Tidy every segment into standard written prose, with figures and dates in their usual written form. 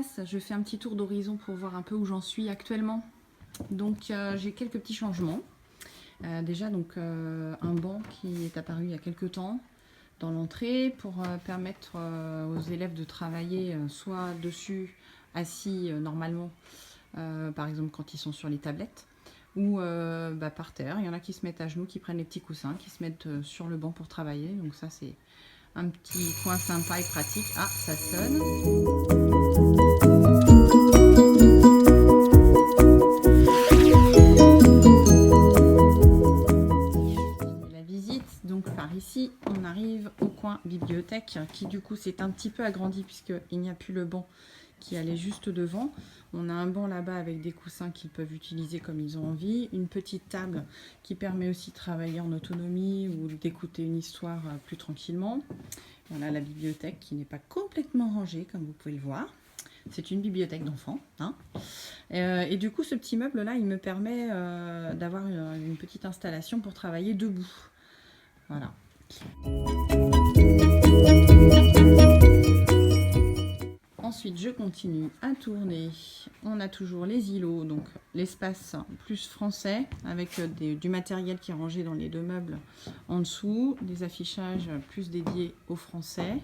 l'espace, je fais un petit tour d'horizon pour voir un peu où j'en suis actuellement. Donc j'ai quelques petits changements. Déjà donc un banc qui est apparu il y a quelques temps dans l'entrée pour permettre aux élèves de travailler soit dessus assis normalement, par exemple quand ils sont sur les tablettes, ou par terre. Il y en a qui se mettent à genoux, qui prennent les petits coussins, qui se mettent sur le banc pour travailler. Donc ça c'est un petit point sympa et pratique. Ah, ça sonne. La visite, donc par ici, on arrive au coin bibliothèque qui du coup s'est un petit peu agrandi puisqu'il n'y a plus le banc qui allait juste devant. On a un banc là-bas avec des coussins qu'ils peuvent utiliser comme ils ont envie. Une petite table qui permet aussi de travailler en autonomie ou d'écouter une histoire plus tranquillement. Voilà la bibliothèque qui n'est pas complètement rangée comme vous pouvez le voir. C'est une bibliothèque d'enfants. Hein. Et du coup, ce petit meuble-là, il me permet d'avoir une petite installation pour travailler debout. Voilà. Ensuite, je continue à tourner. On a toujours les îlots, donc l'espace plus français, avec du matériel qui est rangé dans les deux meubles en dessous, des affichages plus dédiés aux français.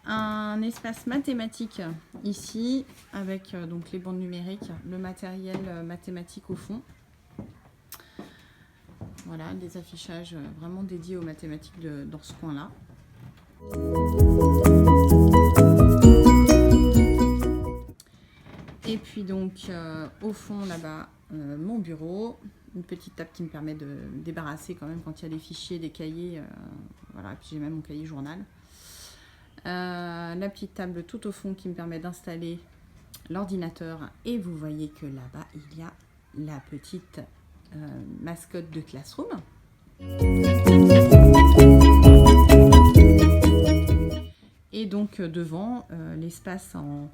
Un espace mathématique ici, avec donc les bandes numériques, le matériel mathématique au fond. Voilà, des affichages vraiment dédiés aux mathématiques dans ce coin-là. Et puis donc au fond là-bas, mon bureau, une petite table qui me permet de débarrasser quand même quand il y a des fichiers, des cahiers. Voilà, et puis j'ai même mon cahier journal. La petite table tout au fond qui me permet d'installer l'ordinateur. Et vous voyez que là-bas, il y a la petite mascotte de Classroom. Et donc devant, l'espace en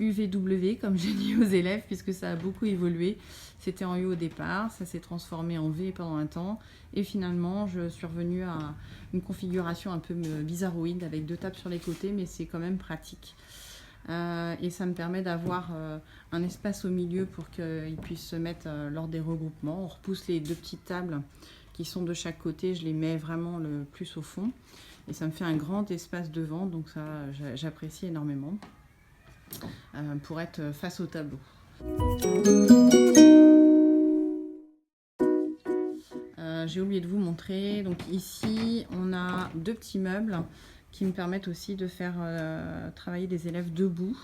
UVW, comme j'ai dit aux élèves, puisque ça a beaucoup évolué. C'était en U au départ, ça s'est transformé en V pendant un temps. Et finalement, je suis revenue à une configuration un peu bizarroïde, avec deux tables sur les côtés, mais c'est quand même pratique. Et ça me permet d'avoir un espace au milieu pour qu'ils puissent se mettre lors des regroupements. On repousse les deux petites tables qui sont de chaque côté, je les mets vraiment le plus au fond. Et ça me fait un grand espace devant, donc ça j'apprécie énormément pour être face au tableau. J'ai oublié de vous montrer, donc ici on a deux petits meubles qui me permettent aussi de faire travailler des élèves debout.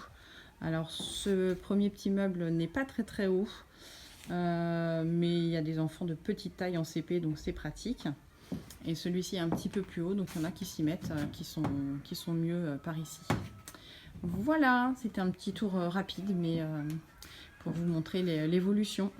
Alors ce premier petit meuble n'est pas très haut, mais il y a des enfants de petite taille en CP, donc c'est pratique. Et celui-ci est un petit peu plus haut, donc il y en a qui s'y mettent, qui sont mieux par ici. Voilà, c'était un petit tour rapide, mais pour vous montrer l'évolution.